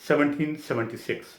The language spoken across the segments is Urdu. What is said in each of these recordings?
1776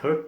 III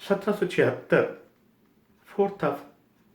1776 4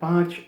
5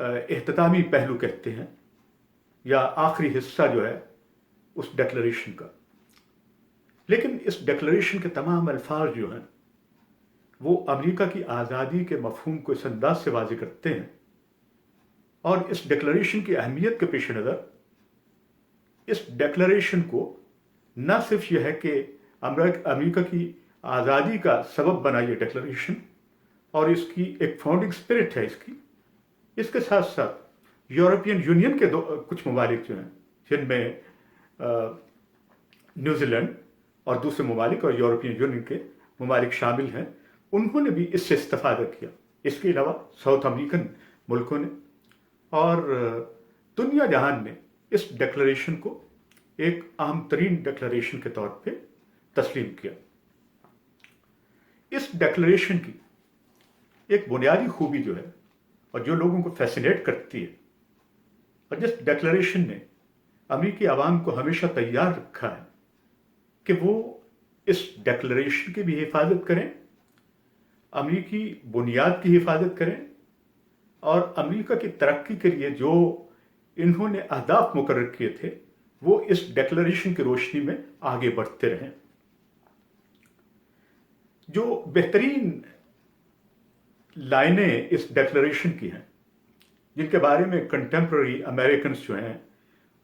اختتامی پہلو کہتے ہیں یا آخری حصہ جو ہے اس ڈکلریشن کا. لیکن اس ڈکلریشن کے تمام الفاظ جو ہیں وہ امریکہ کی آزادی کے مفہوم کو اس انداز سے واضح کرتے ہیں، اور اس ڈکلریشن کی اہمیت کے پیش نظر اس ڈکلریشن کو نہ صرف یہ ہے کہ امریکہ کی آزادی کا سبب بنا یہ ڈکلریشن اور اس کی ایک فاؤنڈنگ اسپرٹ ہے اس کے ساتھ ساتھ یورپین یونین کے کچھ ممالک جو ہیں جن میں نیوزی لینڈ اور دوسرے ممالک اور یورپین یونین کے ممالک شامل ہیں، انہوں نے بھی اس سے استفادہ کیا. اس کے علاوہ ساؤتھ امریکن ملکوں نے اور دنیا جہان نے اس ڈکلریشن کو ایک اہم ترین ڈکلریشن کے طور پہ تسلیم کیا. اس ڈکلریشن کی ایک بنیادی خوبی جو ہے اور جو لوگوں کو فیسینیٹ کرتی ہے، اور جس ڈکلریشن نے امریکی عوام کو ہمیشہ تیار رکھا ہے کہ وہ اس ڈکلریشن کی بھی حفاظت کریں، امریکی بنیاد کی حفاظت کریں، اور امریکہ کی ترقی کے لیے جو انہوں نے اہداف مقرر کیے تھے وہ اس ڈکلریشن کی روشنی میں آگے بڑھتے رہیں. جو بہترین لائنیں اس ڈکلریشن کی ہیں جن کے بارے میں کنٹمپرری امریکنز جو ہیں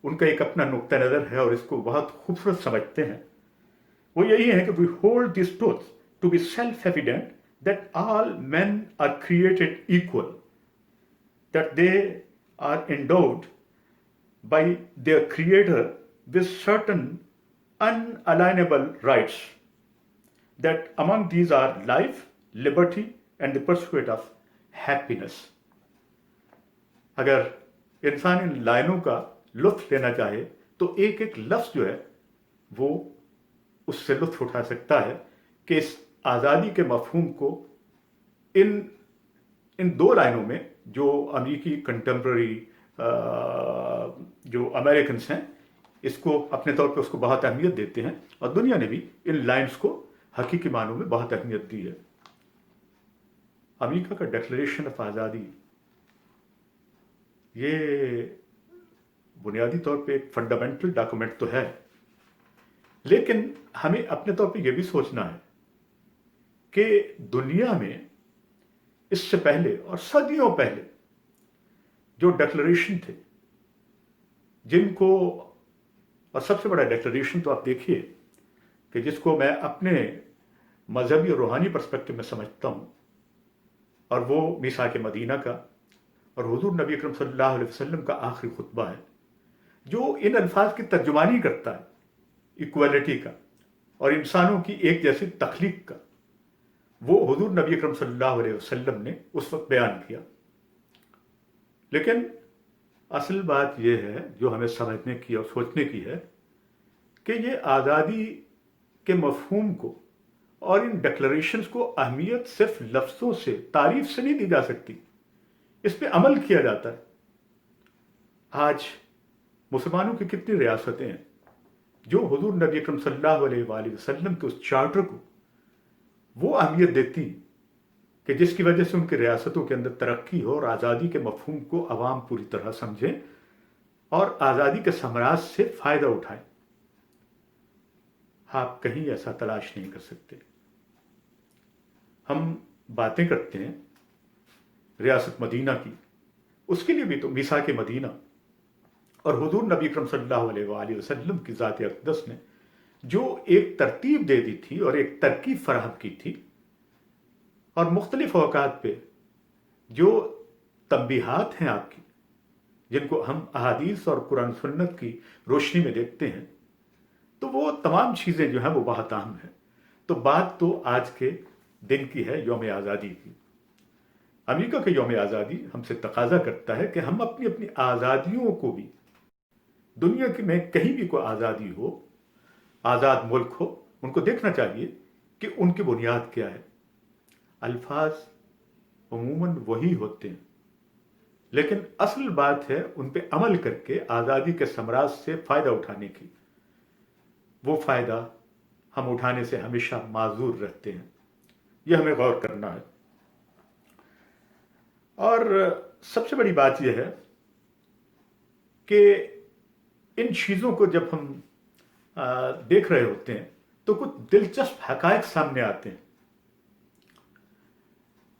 ان کا ایک اپنا نقطہ نظر ہے اور اس کو بہت خوبصورت سمجھتے ہیں، وہ یہی ہے کہ we hold this truth to be self-evident that all men are created equal, that they are endowed by their creator with certain unalienable rights, that among these are life, liberty and the pursuit of happiness. اگر انسان ان لائنوں کا لطف لینا چاہے تو ایک ایک لفظ جو ہے وہ اس سے لطف اٹھا سکتا ہے کہ اس آزادی کے مفہوم کو ان دو لائنوں میں جو امریکی کنٹمپرری جو امریکنس ہیں اس کو اپنے طور پہ اس کو بہت اہمیت دیتے ہیں، اور دنیا نے بھی ان لائنز کو حقیقی معنوں میں بہت اہمیت دی ہے. امریکہ کا ڈکلریشن آف آزادی یہ بنیادی طور پہ ایک فنڈامنٹل ڈاکومنٹ تو ہے، لیکن ہمیں اپنے طور پہ یہ بھی سوچنا ہے کہ دنیا میں اس سے پہلے اور صدیوں پہلے جو ڈکلریشن تھے جن کو، اور سب سے بڑا ڈکلریشن تو آپ دیکھیے کہ جس کو میں اپنے مذہبی اور روحانی پرسپیکٹو میں سمجھتا ہوں، اور وہ میثاق مدینہ کا اور حضور نبی اکرم صلی اللہ علیہ وسلم کا آخری خطبہ ہے، جو ان الفاظ کی ترجمانی کرتا ہے ایکویلٹی کا اور انسانوں کی ایک جیسی تخلیق کا. وہ حضور نبی اکرم صلی اللہ علیہ وسلم نے اس وقت بیان کیا. لیکن اصل بات یہ ہے جو ہمیں سمجھنے کی اور سوچنے کی ہے کہ یہ آزادی کے مفہوم کو اور ان ڈکلریشنز کو اہمیت صرف لفظوں سے، تعریف سے نہیں دی جا سکتی، اس پہ عمل کیا جاتا ہے. آج مسلمانوں کی کتنی ریاستیں ہیں جو حضور نبی اکرم صلی اللہ علیہ وآلہ وسلم کے اس چارٹر کو وہ اہمیت دیتی کہ جس کی وجہ سے ان کی ریاستوں کے اندر ترقی ہو اور آزادی کے مفہوم کو عوام پوری طرح سمجھیں اور آزادی کے ثمرات سے فائدہ اٹھائیں. آپ کہیں ایسا تلاش نہیں کر سکتے. ہم باتیں کرتے ہیں ریاست مدینہ کی، اس کے لیے بھی تو میثاق مدینہ اور حضور نبی اکرم صلی اللہ علیہ وآلہ وسلم کی ذات اقدس نے جو ایک ترتیب دے دی تھی اور ایک ترکیب فراہم کی تھی، اور مختلف اوقات پہ جو تنبیہات ہیں آپ کی جن کو ہم احادیث اور قرآن سنت کی روشنی میں دیکھتے ہیں، تو وہ تمام چیزیں جو ہیں وہ بہت اہم ہیں. تو بات تو آج کے دن کی ہے، یوم آزادی کی. امریکہ کے یوم آزادی ہم سے تقاضا کرتا ہے کہ ہم اپنی اپنی آزادیوں کو بھی، دنیا میں کہیں بھی کوئی آزادی ہو، آزاد ملک ہو، ان کو دیکھنا چاہیے کہ ان کی بنیاد کیا ہے. الفاظ عموماً وہی ہوتے ہیں، لیکن اصل بات ہے ان پہ عمل کر کے آزادی کے ثمرات سے فائدہ اٹھانے کی. وہ فائدہ ہم اٹھانے سے ہمیشہ معذور رہتے ہیں. یہ ہمیں غور کرنا ہے. اور سب سے بڑی بات یہ ہے کہ ان چیزوں کو جب ہم دیکھ رہے ہوتے ہیں تو کچھ دلچسپ حقائق سامنے آتے ہیں.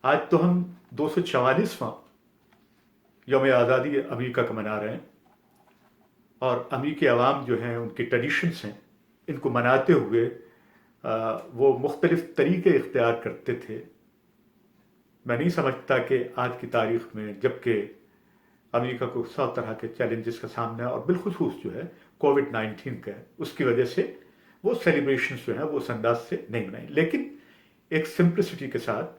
آج تو ہم 244واں یوم آزادی امریکہ کا منا رہے ہیں، اور امریکی عوام جو ہیں ان کی ٹریڈیشنس ہیں، ان کو مناتے ہوئے وہ مختلف طریقے اختیار کرتے تھے. میں نہیں سمجھتا کہ آج کی تاریخ میں، جب کہ امریکہ کو 100 طرح کے چیلنجز کا سامنا ہے، اور بالخصوص جو ہے کووڈ-19 کا ہے، اس کی وجہ سے وہ سیلیبریشنز جو ہیں وہ اس انداز سے نہیں منائیں، لیکن ایک سمپلسٹی کے ساتھ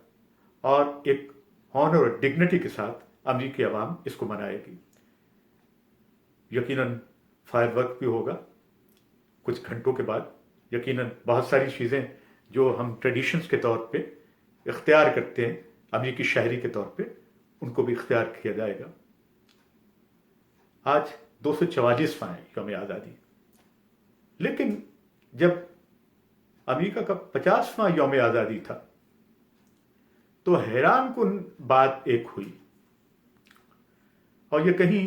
اور ایک ہانر اور ڈگنیٹی کے ساتھ امریکی عوام اس کو منائے گی. یقیناً فائر ورک بھی ہوگا کچھ گھنٹوں کے بعد. یقیناً بہت ساری چیزیں جو ہم ٹریڈیشنز کے طور پہ اختیار کرتے ہیں امریکی شہری کے طور پہ، ان کو بھی اختیار کیا جائے گا. آج 244واں ہے یوم آزادی، لیکن جب امریکہ کا 50واں یوم آزادی تھا تو حیران کن بات ایک ہوئی، اور یہ کہیں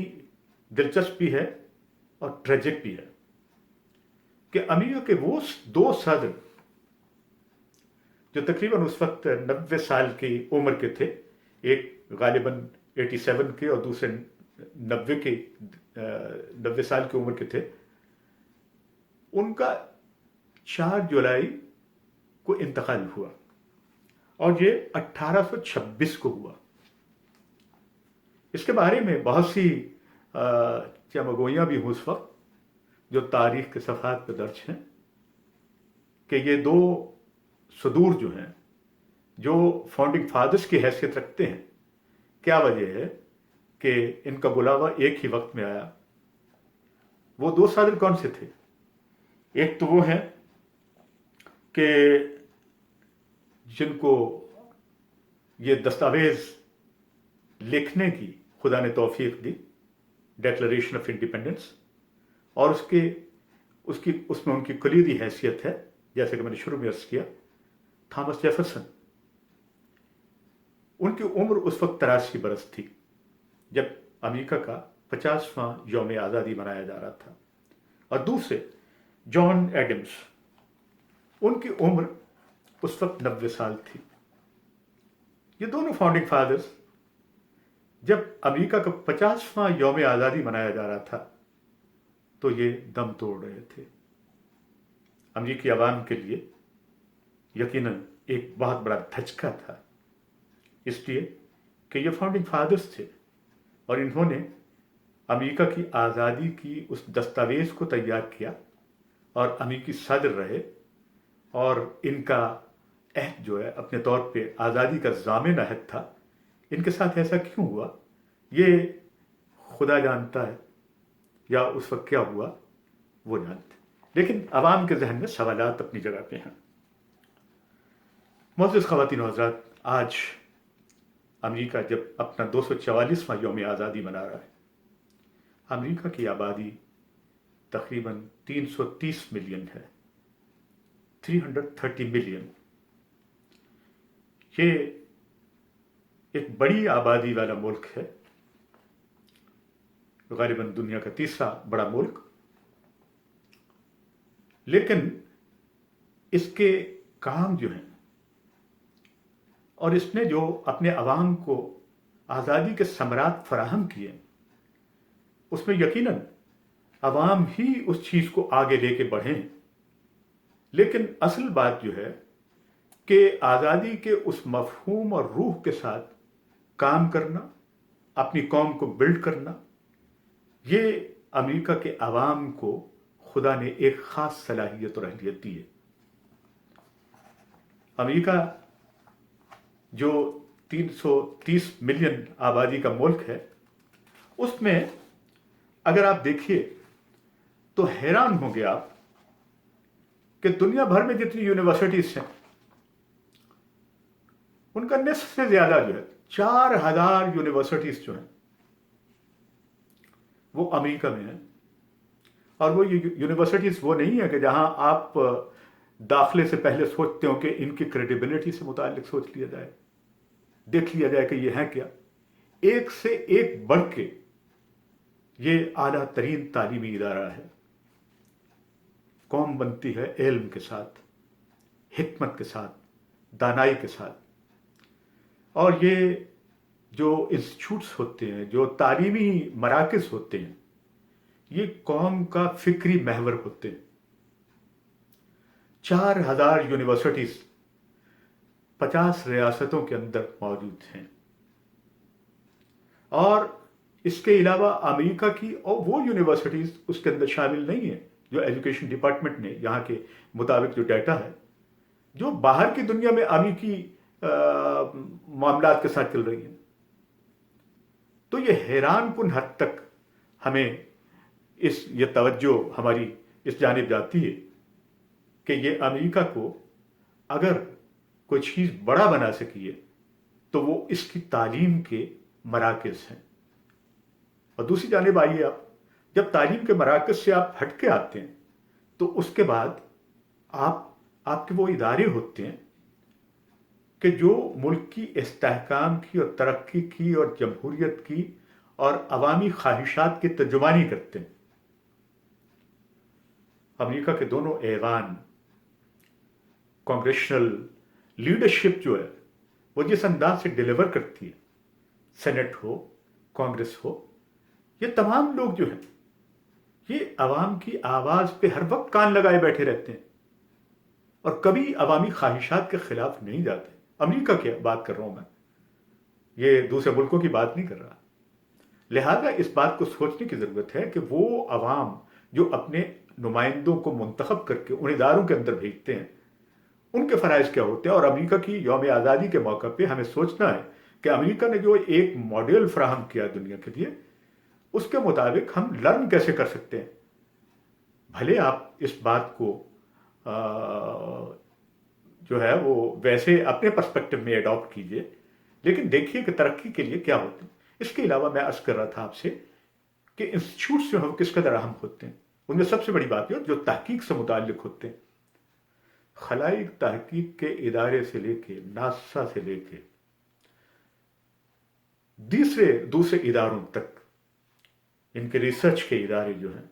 دلچسپ بھی ہے اور ٹریجک بھی ہے، کہ امریکہ کے وہ دو صدر جو تقریباً اس وقت 90 سال کی عمر کے تھے، ایک غالباً 87 کے اور دوسرے 90 سال کی عمر کے تھے، ان کا 4 جولائی کو انتقال ہوا، اور یہ 1826 کو ہوا. اس کے بارے میں بہت سی چمگوئیاں بھی ہوں اس وقت جو تاریخ کے صفحات پہ درج ہیں، کہ یہ دو صدور جو ہیں جو فاؤنڈنگ فادرز کی حیثیت رکھتے ہیں، کیا وجہ ہے کہ ان کا بلاوا ایک ہی وقت میں آیا. وہ دو صدر کون سے تھے؟ ایک تو وہ ہیں کہ جن کو یہ دستاویز لکھنے کی خدا نے توفیق دی، ڈیکلریشن آف انڈیپینڈنس، اور اس میں ان کی کلیدی حیثیت ہے، جیسے کہ میں نے شروع میں عرض کیا، تھامس جیفرسن. ان کی عمر اس وقت 83 برس تھی جب امریکہ کا 50واں یوم آزادی منایا جا رہا تھا. اور دوسرے جان ایڈمز، ان کی عمر اس وقت 90 سال تھی. یہ دونوں فاؤنڈنگ فادرز جب امریکہ کا 50واں یوم آزادی منایا جا رہا تھا تو یہ دم توڑ رہے تھے. امریکی عوام کے لیے یقیناً ایک بہت بڑا دھچکا تھا، اس لیے کہ یہ فاؤنڈنگ فادرز تھے، اور انہوں نے امریکہ کی آزادی کی اس دستاویز کو تیار کیا، اور امریکی صدر رہے، اور ان کا عہد جو ہے اپنے طور پہ آزادی کا ضامن عہد تھا. ان کے ساتھ ایسا کیوں ہوا یہ خدا جانتا ہے، یا اس وقت کیا ہوا وہ جانتے، لیکن عوام کے ذہن میں سوالات اپنی جگہ پہ ہیں. معزز خواتین و حضرات، آج امریکہ جب اپنا 244واں یوم آزادی منا رہا ہے، امریکہ کی آبادی تقریباً 330 ملین ہے، 330 ملین. یہ ایک بڑی آبادی والا ملک ہے، غالباً دنیا کا تیسرا بڑا ملک، لیکن اس کے کام جو ہیں اور اس نے جو اپنے عوام کو آزادی کے ثمرات فراہم کیے، اس میں یقیناً عوام ہی اس چیز کو آگے لے کے بڑھیں. لیکن اصل بات جو ہے کہ آزادی کے اس مفہوم اور روح کے ساتھ کام کرنا، اپنی قوم کو بلڈ کرنا، یہ امریکہ کے عوام کو خدا نے ایک خاص صلاحیت اور اہلیت دی ہے. امریکہ جو 330 ملین آبادی کا ملک ہے، اس میں اگر آپ دیکھیے تو حیران ہوں گے آپ کہ دنیا بھر میں جتنی یونیورسٹیز ہیں ان کا نصف سے زیادہ جو ہے 4000 یونیورسٹیز جو ہیں وہ امریکہ میں ہیں. اور وہ یونیورسٹیز وہ نہیں ہے کہ جہاں آپ داخلے سے پہلے سوچتے ہو کہ ان کی کریڈیبلٹی سے متعلق سوچ لیا جائے، دیکھ لیا جائے کہ یہ ہیں کیا. ایک سے ایک بڑھ کے یہ اعلیٰ ترین تعلیمی ادارہ ہے. قوم بنتی ہے علم کے ساتھ، حکمت کے ساتھ، دانائی کے ساتھ. اور یہ جو انسٹیٹیوٹس ہوتے ہیں، جو تعلیمی مراکز ہوتے ہیں، یہ قوم کا فکری محور ہوتے ہیں. 4,000 یونیورسٹیز 50 ریاستوں کے اندر موجود ہیں. اور اس کے علاوہ امریکہ کی اور وہ یونیورسٹیز اس کے اندر شامل نہیں ہیں جو ایجوکیشن ڈپارٹمنٹ نے یہاں کے مطابق جو ڈیٹا ہے، جو باہر کی دنیا میں امریکی معاملات کے ساتھ چل رہی ہیں. تو یہ حیران کن حد تک ہمیں یہ توجہ ہماری اس جانب جاتی ہے کہ یہ امریکہ کو اگر کوئی چیز بڑا بنا سکی ہے تو وہ اس کی تعلیم کے مراکز ہیں. اور دوسری جانب آئیے، آپ جب تعلیم کے مراکز سے آپ ہٹ کے آتے ہیں تو اس کے بعد آپ کے وہ ادارے ہوتے ہیں کہ جو ملک کی استحکام کی اور ترقی کی اور جمہوریت کی اور عوامی خواہشات کی ترجمانی کرتے ہیں. امریکہ کے دونوں ایوان، کانگریشنل لیڈرشپ جو ہے وہ جس انداز سے ڈیلیور کرتی ہے، سینٹ ہو، کانگریس ہو، یہ تمام لوگ جو ہیں یہ عوام کی آواز پہ ہر وقت کان لگائے بیٹھے رہتے ہیں اور کبھی عوامی خواہشات کے خلاف نہیں جاتے. امریکہ کی بات کر رہا ہوں میں، یہ دوسرے ملکوں کی بات نہیں کر رہا. لہذا اس بات کو سوچنے کی ضرورت ہے کہ وہ عوام جو اپنے نمائندوں کو منتخب کر کے ان اداروں کے اندر بھیجتے ہیں، ان کے فرائض کیا ہوتے ہیں. اور امریکہ کی یوم آزادی کے موقع پہ ہمیں سوچنا ہے کہ امریکہ نے جو ایک ماڈل فراہم کیا دنیا کے لیے، اس کے مطابق ہم لرن کیسے کر سکتے ہیں. بھلے آپ اس بات کو جو ہے وہ ویسے اپنے پرسپیکٹو میں اڈاپٹ کیجئے، لیکن دیکھیے کہ ترقی کے لیے کیا ہوتے ہیں. اس کے علاوہ میں عرض کر رہا تھا آپ سے کہ انسٹیٹیوٹس جو ہیں وہ کس قدر اہم ہوتے ہیں. ان میں سب سے بڑی بات یہ جو تحقیق سے متعلق ہوتے ہیں. خلائی تحقیق کے ادارے سے لے کے ناسا سے لے کے دوسرے اداروں تک ان کے ریسرچ کے ادارے جو ہیں،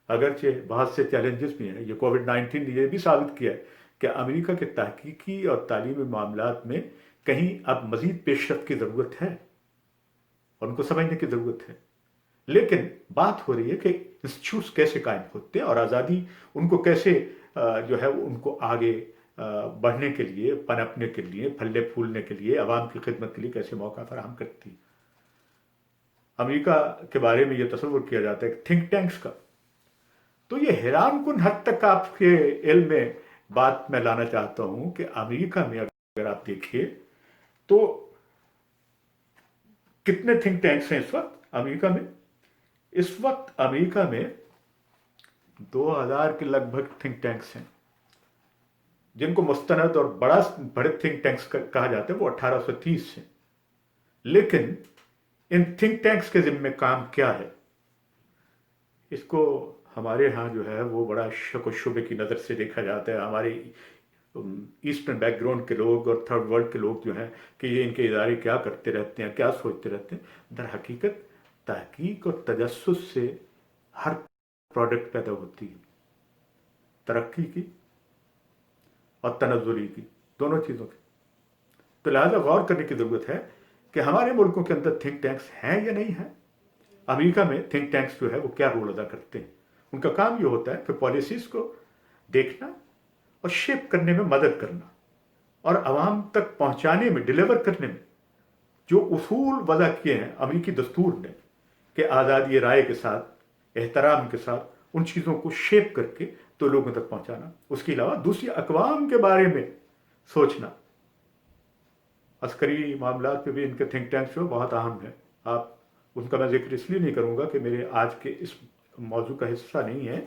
اگرچہ بہت سے چیلنجز بھی ہیں. یہ کووڈ-19 نے یہ بھی ثابت کیا ہے کہ امریکہ کے تحقیقی اور تعلیمی معاملات میں کہیں اب مزید پیش رفت کی ضرورت ہے اور ان کو سمجھنے کی ضرورت ہے. لیکن بات ہو رہی ہے کہ انسٹیٹیوٹس کیسے قائم ہوتے ہیں اور آزادی ان کو کیسے جو ہے ان کو آگے بڑھنے کے لیے، پنپنے کے لیے، پھلنے پھولنے کے لیے، عوام کی خدمت کے لیے کیسے موقع فراہم کرتی ہے. امریکہ کے بارے میں یہ تصور کیا جاتا ہے کہ تھنک ٹینکس کا، تو یہ حیران کن حد تک آپ کے علم میں بات میں لانا چاہتا ہوں کہ امریکہ میں اگر آپ دیکھیے تو کتنے تھنک ٹینکس ہیں اس وقت امریکہ میں. اس وقت امریکہ میں 2,000 کے لگ بھگ تھنک ٹینکس ہیں، جن کو مستند اور بڑے تھنک ٹینکس کہا جاتا ہے وہ 1830 ہیں. لیکن ان تھنک ٹینکس کے ذمہ کام کیا ہے، اس کو ہمارے ہاں جو ہے وہ بڑا شک و شبے کی نظر سے دیکھا جاتا ہے. ہمارے ایسٹرن بیک گراؤنڈ کے لوگ اور تھرڈ ورلڈ کے لوگ جو ہیں کہ یہ ان کے ادارے کیا کرتے رہتے ہیں، کیا سوچتے رہتے ہیں. در حقیقت تحقیق اور تجسس سے ہر پروڈکٹ پیدا ہوتی ہے، ترقی کی اور تنزلی کی، دونوں چیزوں کی. تو لہذا غور کرنے کی ضرورت ہے کہ ہمارے ملکوں کے اندر تھنک ٹینکس ہیں یا نہیں ہیں. امریکہ میں تھنک ٹینکس جو ہے وہ کیا رول ادا کرتے ہیں. ان کا کام یہ ہوتا ہے کہ پالیسیز کو دیکھنا اور شیپ کرنے میں مدد کرنا اور عوام تک پہنچانے میں، ڈیلیور کرنے میں جو اصول وضع کیے ہیں امریکی دستور نے کہ آزادی رائے کے ساتھ، احترام کے ساتھ ان چیزوں کو شیپ کر کے تو لوگوں تک پہنچانا. اس کے علاوہ دوسری اقوام کے بارے میں سوچنا. عسکری معاملات پہ بھی ان کے تھنک ٹینکس جو بہت اہم ہیں. آپ ان کا میں ذکر اس لیے نہیں کروں گا کہ میرے آج کے اس موضوع کا حصہ نہیں ہے،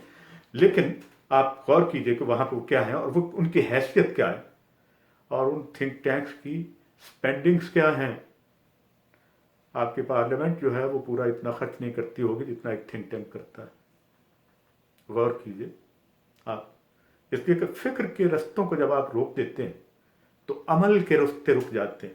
لیکن آپ غور کیجئے کہ وہاں پہ وہ کیا ہیں اور وہ ان کی حیثیت کیا ہے اور ان تھنک ٹینکس کی سپینڈنگز کیا ہیں. آپ کی پارلیمنٹ جو ہے وہ پورا اتنا خرچ نہیں کرتی ہوگی جتنا ایک تھنک ٹینک کرتا ہے. غور کیجئے آپ، اس لیے کہ فکر کے رستوں کو جب آپ روک دیتے ہیں تو عمل کے رستے رک جاتے ہیں.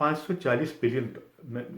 540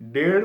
1.5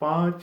5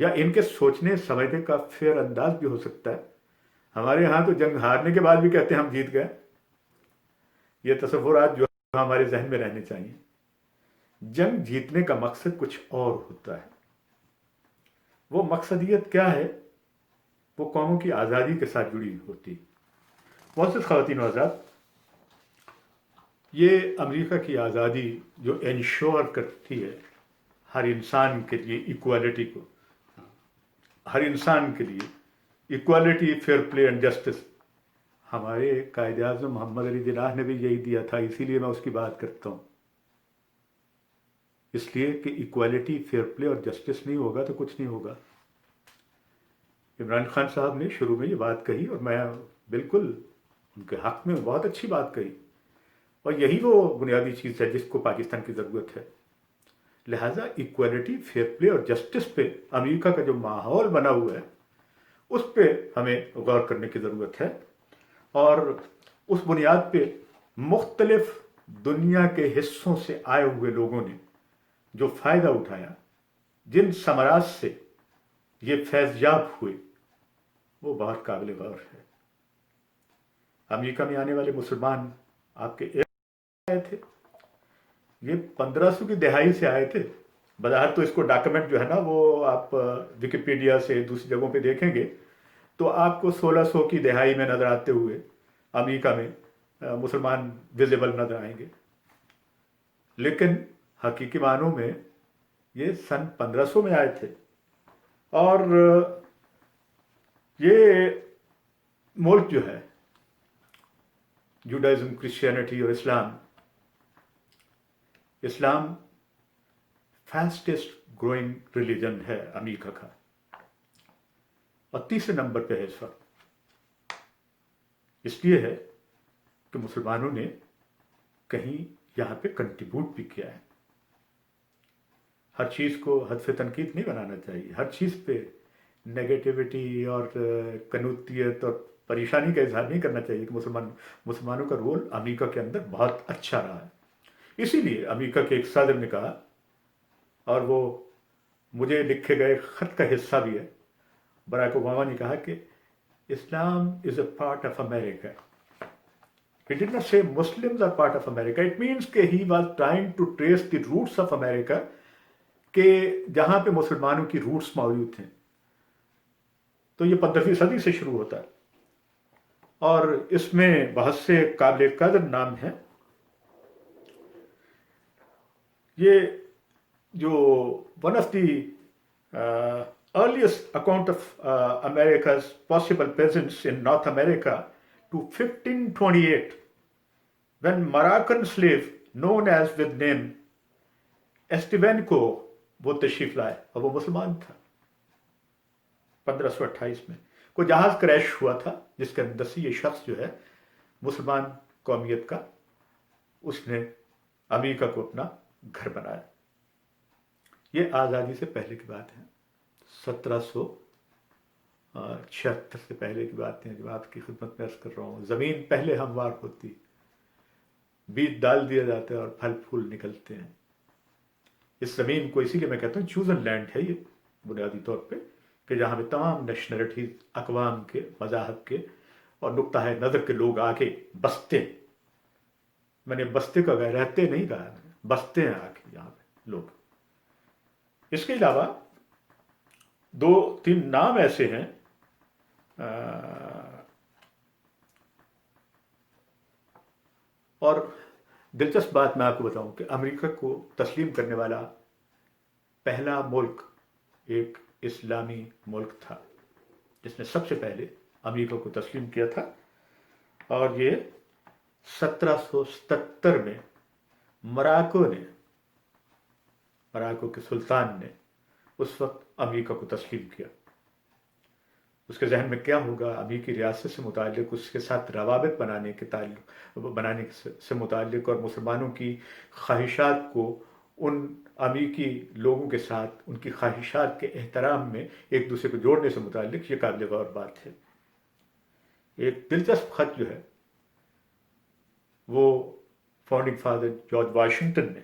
یا ان کے سوچنے سمجھنے کا فیئر انداز بھی ہو سکتا ہے. ہمارے ہاں تو جنگ ہارنے کے بعد بھی کہتے ہیں ہم جیت گئے. یہ تصورات جو ہمارے ذہن میں رہنے چاہیے. جنگ جیتنے کا مقصد کچھ اور ہوتا ہے. وہ مقصدیت کیا ہے؟ وہ قوموں کی آزادی کے ساتھ جڑی ہوتی. معزز خواتین و حضرات، یہ امریکہ کی آزادی جو انشور کرتی ہے ہر انسان کے لیے ایکوالٹی کو، ہر انسان کے لیے equality, fair play and justice. ہمارے قائد اعظم محمد علی جناح نے بھی یہی دیا تھا، اسی لیے میں اس کی بات کرتا ہوں. اس لیے کہ ایکوالٹی، فیئر پلے اور جسٹس نہیں ہوگا تو کچھ نہیں ہوگا. عمران خان صاحب نے شروع میں یہ بات کہی اور میں بالکل ان کے حق میں بہت اچھی بات کہی، اور یہی وہ بنیادی چیز ہے جس کو پاکستان کی ضرورت ہے. لہٰذا ایکوالٹی، فیئر پلے اور جسٹس پہ امریکہ کا جو ماحول بنا ہوا ہے اس پہ ہمیں غور کرنے کی ضرورت ہے، اور اس بنیاد پہ مختلف دنیا کے حصوں سے آئے ہوئے لوگوں نے جو فائدہ اٹھایا، جن ثمرات سے یہ فیض یاب ہوئے، وہ بہت قابل غور ہے. امریکہ میں آنے والے مسلمان آپ کے ایک آئے تھے، یہ 1500 کی دہائی سے آئے تھے. بظاہر تو اس کو ڈاکومنٹ جو ہے نا وہ آپ وکیپیڈیا سے دوسری جگہوں پہ دیکھیں گے تو آپ کو 1600 کی دہائی میں نظر آتے ہوئے امریکہ میں مسلمان ویزیبل نظر آئیں گے. لیکن حقیقی معنوں میں یہ سن 1500 میں آئے تھے. اور یہ ملک جو ہے، جوڈائزم، کرسچینٹی اور اسلام فاسٹسٹ گروئنگ ریلیجن ہے امریکہ کا، اور تیسرے نمبر پہ ہے اس وقت. اس لیے ہے کہ مسلمانوں نے کہیں یہاں پہ کنٹریبیوٹ بھی کیا ہے. ہر چیز کو ہدف تنقید نہیں بنانا چاہیے، ہر چیز پہ نیگیٹیوٹی اور کنوتیت اور پریشانی کا اظہار نہیں کرنا چاہیے. کہ مسلمانوں کا رول امریکہ کے اندر بہت اچھا رہا ہے. اسی لیے امریکہ کے ایک صدر نے کہا، اور وہ مجھے لکھے گئے خط کا حصہ بھی ہے، براک اوباما نے کہا کہ Islam is a part of America. He did not say Muslims are part of America. It means کہ he was trying to trace the roots of America، کہ جہاں پہ مسلمانوں کی روٹس موجود ہیں. تو یہ 15ویں صدی سے شروع ہوتا ہے، اور اس میں بہت سے قابل قدر نام ہیں. یہ جو one of the earliest account of America's possible presence in North America to 1528, when Moroccan slave known as with name Estebanco وہ تشریف لائے، اور وہ مسلمان تھا. 1528 میں کوئی جہاز کریش ہوا تھا جس کے اندر سے یہ شخص جو ہے مسلمان قومیت کا، اس نے امریکہ کو اپنا گھر بنایا. یہ آزادی سے پہلے کی بات ہے، 1776 سے پہلے کی بات ہے، جو آپ کی خدمت میں عرض کر رہا ہوں. زمین پہلے ہموار ہوتی، بیج ڈال دیا جاتا ہے اور پھل پھول نکلتے ہیں. اس زمین کو اسی لیے میں کہتا ہوں چوزن لینڈ ہے یہ، بنیادی طور پہ کہ جہاں پہ تمام نیشنلٹیز، اقوام کے، مذاہب کے اور نقطہ نظر کے لوگ آ کے بستے. میں نے بستے کا رہتے نہیں کہا، بستے ہیں آ کے یہاں پہ لوگ. اس کے علاوہ 2-3 نام ایسے ہیں اور دلچسپ بات میں آپ کو بتاؤں کہ امریکہ کو تسلیم کرنے والا پہلا ملک ایک اسلامی ملک تھا جس نے سب سے پہلے امریکہ کو تسلیم کیا تھا، اور یہ 1777 میں مراکو کے سلطان نے اس وقت امریکہ کو تسلیم کیا. اس کے ذہن میں کیا ہوگا، امریکی ریاست سے متعلق، اس کے ساتھ روابط بنانے سے متعلق، اور مسلمانوں کی خواہشات کو ان امریکی لوگوں کے ساتھ ان کی خواہشات کے احترام میں ایک دوسرے کو جوڑنے سے متعلق یہ قابل غور بات ہے. ایک دلچسپ خط جو ہے وہ فاؤنڈنگ فادر جارج واشنگٹن نے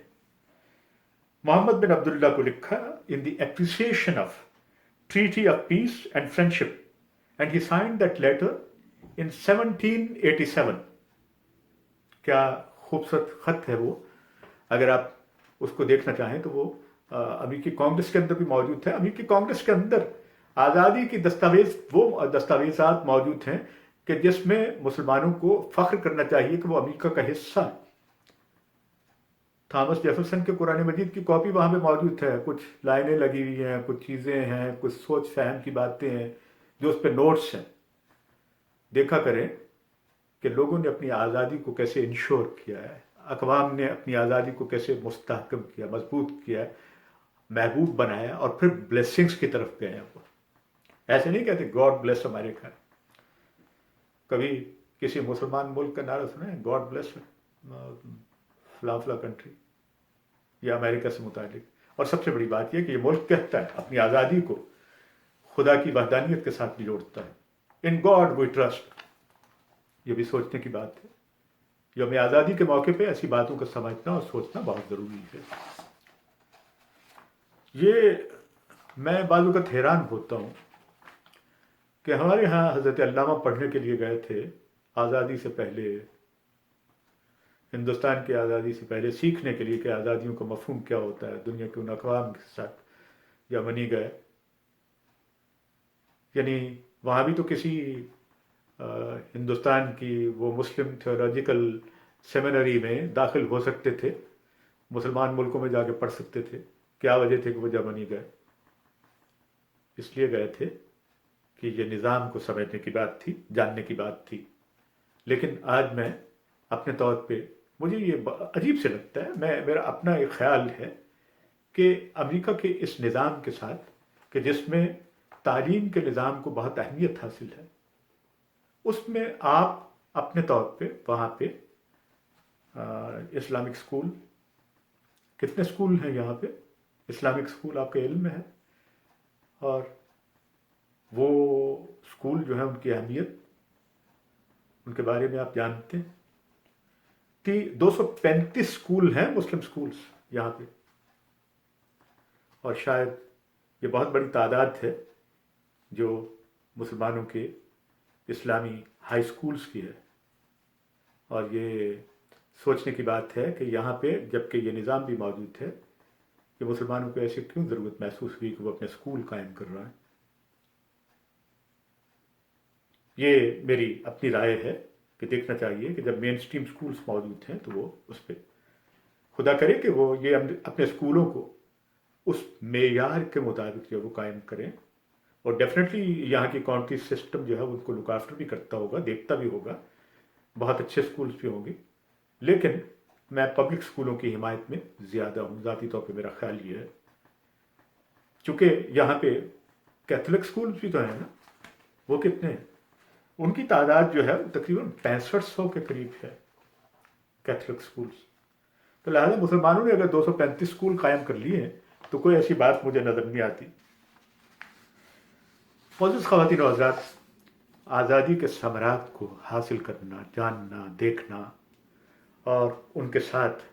محمد بن عبداللہ کو لکھا in the appreciation of Treaty of Peace and Friendship, and he signed that letter in 1787. کیا خوبصورت خط ہے وہ. اگر آپ اس کو دیکھنا چاہیں تو وہ امریکی کانگریس کے اندر بھی موجود ہے. امریکی کانگریس کے اندر آزادی کی وہ دستاویزات موجود ہیں کہ جس میں مسلمانوں کو فخر کرنا چاہیے کہ وہ امریکہ کا حصہ ہے. تھامس جیفرسن کے قرآن مجید کی کاپی وہاں پہ موجود ہے. کچھ لائنیں لگی ہوئی ہیں, کچھ چیزیں ہیں, کچھ سوچ فہم کی باتیں ہیں جو اس پہ نوٹس ہیں. دیکھا کریں کہ لوگوں نے اپنی آزادی کو کیسے انشور کیا ہے, اقوام نے اپنی آزادی کو کیسے مستحکم کیا, مضبوط کیا, محبوب بنایا, اور پھر بلیسنگز کی طرف گئے ہیں. وہ ایسے نہیں کہتے گاڈ بلیس امریکہ. کبھی کسی مسلمان ملک کا نعرہ سنا ہے گاڈ بلیس فلاں فلاں کنٹری یا امریکہ سے متعلق؟ اور سب سے بڑی بات یہ کہ یہ ملک کہتا ہے اپنی آزادی کو خدا کی وحدانیت کے ساتھ بھی جوڑتا ہے. In God we trust. یہ بھی سوچنے کی بات ہے. یوم آزادی کے موقع پہ ایسی باتوں کو سمجھنا اور سوچنا بہت ضروری ہے. یہ میں بعض اوقات حیران ہوتا ہوں کہ ہمارے ہاں حضرت علامہ پڑھنے کے لیے گئے تھے آزادی سے پہلے, ہندوستان کی آزادی سے پہلے, سیکھنے کے لیے کہ آزادیوں کا مفہوم کیا ہوتا ہے دنیا کے ان اقوام کے ساتھ, یا منی گئے. یعنی وہاں بھی تو کسی ہندوستان کی وہ مسلم تھیولوجیکل سیمینری میں داخل ہو سکتے تھے, مسلمان ملکوں میں جا کے پڑھ سکتے تھے. کیا وجہ تھی کہ وہ جرمنی گئے؟ اس لیے گئے تھے کہ یہ نظام کو سمجھنے کی بات تھی, جاننے کی بات تھی. لیکن آج میں اپنے طور پہ مجھے یہ عجیب سے لگتا ہے, میرا اپنا ایک خیال ہے کہ امریکہ کے اس نظام کے ساتھ کہ جس میں تعلیم کے نظام کو بہت اہمیت حاصل ہے, اس میں آپ اپنے طور پہ وہاں پہ اسلامک اسکول, کتنے اسکول ہیں یہاں پہ اسلامک اسکول آپ کے علم میں ہے, اور وہ اسکول جو ہے ان کی اہمیت, ان کے بارے میں آپ جانتے ہیں. 235 اسکول ہیں مسلم اسکولس یہاں پہ, اور شاید یہ بہت بڑی تعداد ہے جو مسلمانوں کے اسلامی ہائی اسکولس کی ہے. اور یہ سوچنے کی بات ہے کہ یہاں پہ جب کہ یہ نظام بھی موجود ہے کہ مسلمانوں کو ایسی کیوں ضرورت محسوس ہوئی کہ وہ اپنے اسکول قائم کر رہا ہے. یہ میری اپنی رائے ہے کہ دیکھنا چاہیے کہ جب مین اسٹریم اسکولس موجود ہیں تو وہ اس پہ خدا کرے کہ وہ یہ اپنے اسکولوں کو اس معیار کے مطابق جو وہ قائم کریں. اور ڈیفینیٹلی یہاں کی کاؤنٹی سسٹم جو ہے ان کو لک آفٹر بھی کرتا ہوگا, دیکھتا بھی ہوگا, بہت اچھے اسکولس بھی ہوں گے. لیکن میں پبلک اسکولوں کی حمایت میں زیادہ ہوں, ذاتی طور پہ میرا خیال یہ ہے. چونکہ یہاں پہ کیتھولک اسکولس بھی تو ہیں نا, وہ کتنے ہیں؟ ان کی تعداد جو ہے تقریباً 6500 کے قریب ہے کیتھولک اسکولس. تو لہٰذا مسلمانوں نے اگر 235 اسکول قائم کر لیے ہیں تو کوئی ایسی بات مجھے نظر نہیں آتی. معزز خواتین و حضرات, آزادی کے ثمرات کو حاصل کرنا, جاننا, دیکھنا اور ان کے ساتھ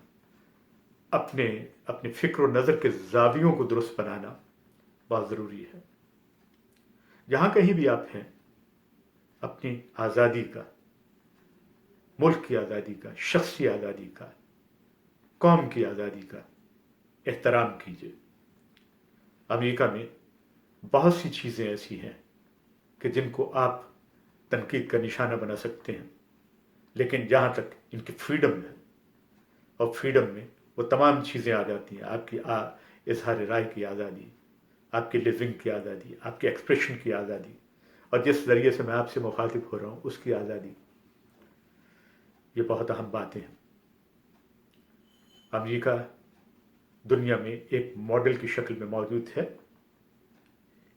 اپنے فکر و نظر کے زاویوں کو درست بنانا بہت ضروری ہے. جہاں کہیں بھی آپ ہیں, اپنی آزادی کا, ملک کی آزادی کا, شخصی آزادی کا, قوم کی آزادی کا احترام کیجیے. امریکہ میں بہت سی چیزیں ایسی ہیں کہ جن کو آپ تنقید کا نشانہ بنا سکتے ہیں, لیکن جہاں تک ان کی فریڈم ہے, اور فریڈم میں وہ تمام چیزیں آ جاتی ہیں, آپ کی اظہار رائے کی آزادی, آپ کی لیونگ کی آزادی, آپ کی ایکسپریشن کی آزادی, اور جس ذریعے سے میں آپ سے مخاطب ہو رہا ہوں اس کی آزادی. یہ بہت اہم باتیں ہیں. امریکہ دنیا میں ایک ماڈل کی شکل میں موجود ہے.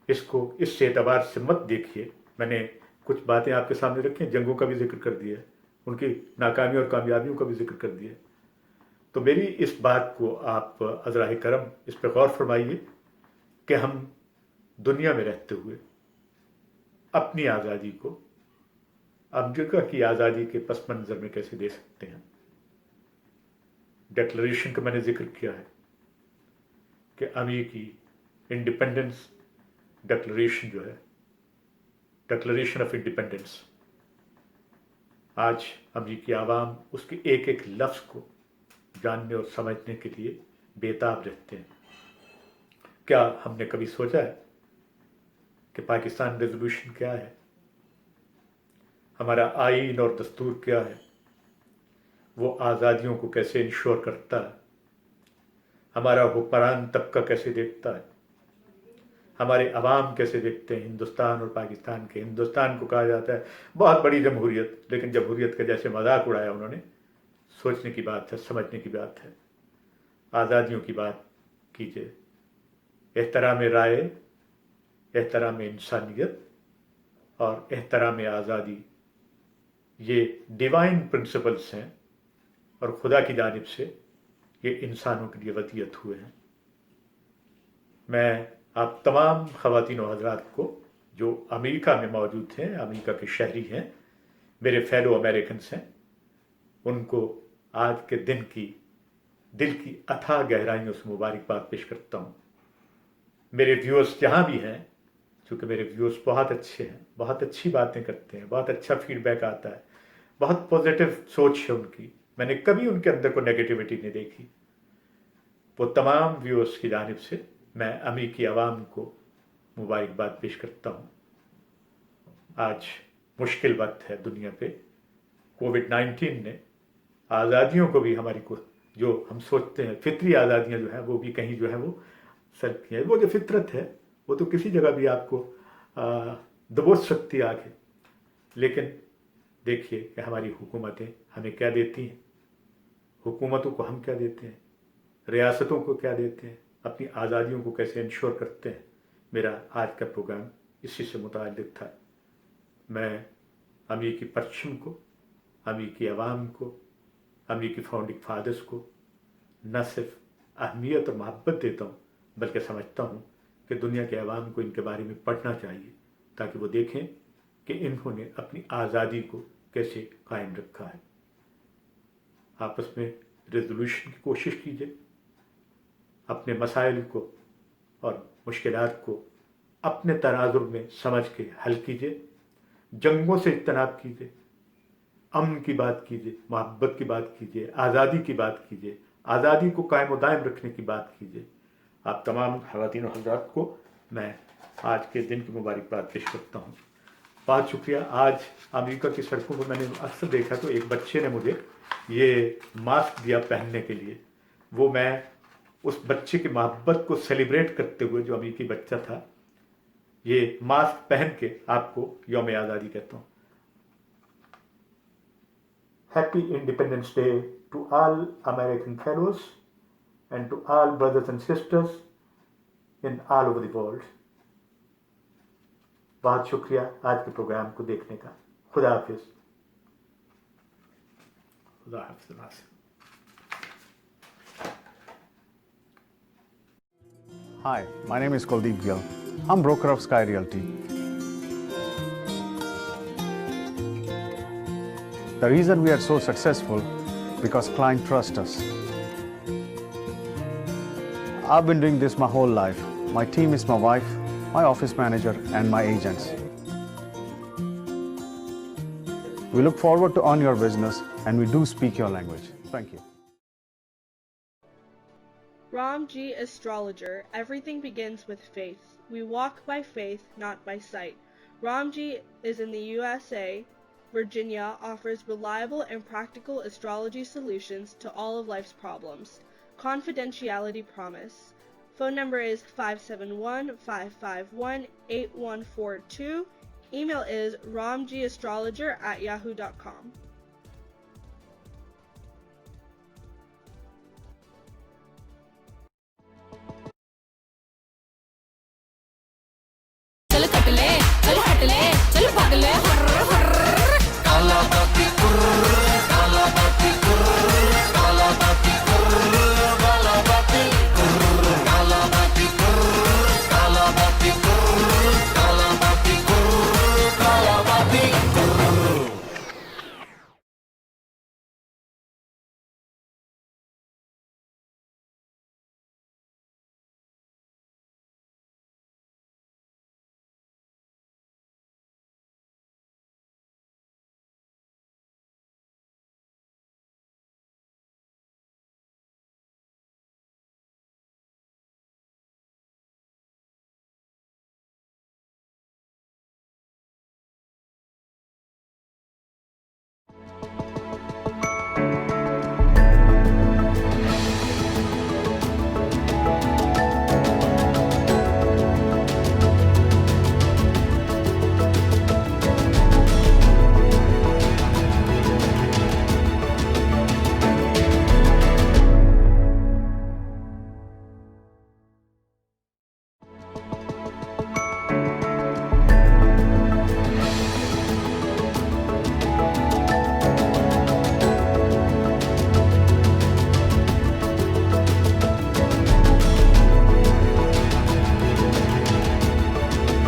اس کو اس اعتبار سے مت دیکھیے. میں نے کچھ باتیں آپ کے سامنے رکھی ہیں, جنگوں کا بھی ذکر کر دیا, ان کی ناکامیوں اور کامیابیوں کا بھی ذکر کر دیا. تو میری اس بات کو آپ عذرائے کرم اس پہ غور فرمائیے کہ ہم دنیا میں رہتے ہوئے اپنی آزادی کو امریکہ کی آزادی کے پس منظر میں کیسے دے سکتے ہیں. ڈکلریشن کا میں نے ذکر کیا ہے کہ امریکی انڈیپینڈنس ڈکلریشن جو ہے، ڈکلریشن آف انڈیپینڈنس، آج امریکی عوام اس کے ایک ایک لفظ کو جاننے اور سمجھنے کے لیے بےتاب رہتے ہیں۔ کیا ہم نے کبھی سوچا ہے کہ پاکستان ریزولوشن کیا ہے، ہمارا آئین اور دستور کیا ہے، وہ آزادیوں کو کیسے انشور کرتا ہے، ہمارا حکمران طبقہ کیسے دیکھتا ہے، ہمارے عوام کیسے دیکھتے ہیں ہندوستان اور پاکستان کے۔ ہندوستان کو کہا جاتا ہے بہت بڑی جمہوریت، لیکن جمہوریت کا جیسے مذاق اڑایا انہوں نے۔ سوچنے کی بات ہے، سمجھنے کی بات ہے، آزادیوں کی بات کیجیے، احترام رائے، احترام انسانیت اور احترام آزادی، یہ ڈیوائن پرنسپلز ہیں اور خدا کی جانب سے یہ انسانوں کے لیے ودیت ہوئے ہیں۔ میں آپ تمام خواتین و حضرات کو جو امریکہ میں موجود ہیں، امریکہ کے شہری ہیں، میرے فیلو امریکنس ہیں، ان کو آج کے دن کی دل کی اتھاہ گہرائیوں سے مبارکباد پیش کرتا ہوں۔ میرے ویورز جہاں بھی ہیں، چونکہ میرے ویورز بہت اچھے ہیں، بہت اچھی باتیں کرتے ہیں، بہت اچھا فیڈ بیک آتا ہے، بہت پازیٹیو سوچ ہے ان کی، میں نے کبھی ان کے اندر کوئی نیگیٹیوٹی نہیں دیکھی۔ وہ تمام ویورز کی جانب سے میں امریکی عوام کو مبارکباد پیش کرتا ہوں۔ آج مشکل وقت ہے دنیا پہ، کووڈ-19 نے آزادیوں کو بھی ہماری کو جو ہم سوچتے ہیں فطری آزادیاں جو ہیں وہ بھی کہیں جو ہے وہ سر کی ہے۔ وہ جو فطرت ہے وہ تو کسی جگہ بھی آپ کو دبوچ سکتی ہے آگے، لیکن دیکھیے کہ ہماری حکومتیں ہمیں کیا دیتی ہیں، حکومتوں کو ہم کیا دیتے ہیں، ریاستوں کو کیا دیتے ہیں، اپنی آزادیوں کو کیسے انشور کرتے ہیں۔ میرا آج کا پروگرام اسی سے متعلق تھا۔ میں امریکی پرچم کو، امریکی عوام کو، امریکی فاؤنڈنگ فادرز کو نہ صرف اہمیت اور محبت دیتا ہوں، بلکہ سمجھتا ہوں کہ دنیا کے عوام کو ان کے بارے میں پڑھنا چاہیے تاکہ وہ دیکھیں کہ انہوں نے اپنی آزادی کو کیسے قائم رکھا ہے۔ آپس میں ریزولوشن کی کوشش کیجیے، اپنے مسائل کو اور مشکلات کو اپنے تناظر میں سمجھ کے حل کیجیے، جنگوں سے اجتناب کیجیے، امن کی بات کیجیے، محبت کی بات کیجیے، آزادی کی بات کیجیے، آزادی کو قائم و دائم رکھنے کی بات کیجیے۔ آپ تمام خواتین و حضرات کو میں آج کے دن کی مبارکباد پیش کرتا ہوں۔ بہت شکریہ۔ آج امریکہ کی سڑکوں پر میں نے اکثر دیکھا تو ایک بچے نے مجھے یہ ماسک دیا پہننے کے لیے، وہ میں اس بچے کی محبت کو سیلیبریٹ کرتے ہوئے، جو امریکی بچہ تھا، یہ ماسک پہن کے آپ کو یوم آزادی کہتا ہوں۔ Happy independence day to all American fellows and to all brothers and sisters in all over the world۔ بہت شکریہ آج کے پروگرام کو دیکھنے کا۔ خدا حافظ۔ خدا حافظ۔ Hi, my name is Kuldeep Gill. I'm broker of Sky Realty. The reason we are so successful because clients trust us. I've been doing this my whole life. My team is my wife, my office manager, and my agents. We look forward to earn your business, and we do speak your language. Thank you. Ramji Astrologer. Everything begins with faith. We walk by faith, not by sight. Ramji is in the USA. Virginia offers reliable and practical astrology solutions to all of life's problems. Confidentiality promise. Phone number is 571-551-8142. Email is ramjiastrologer@yahoo.com.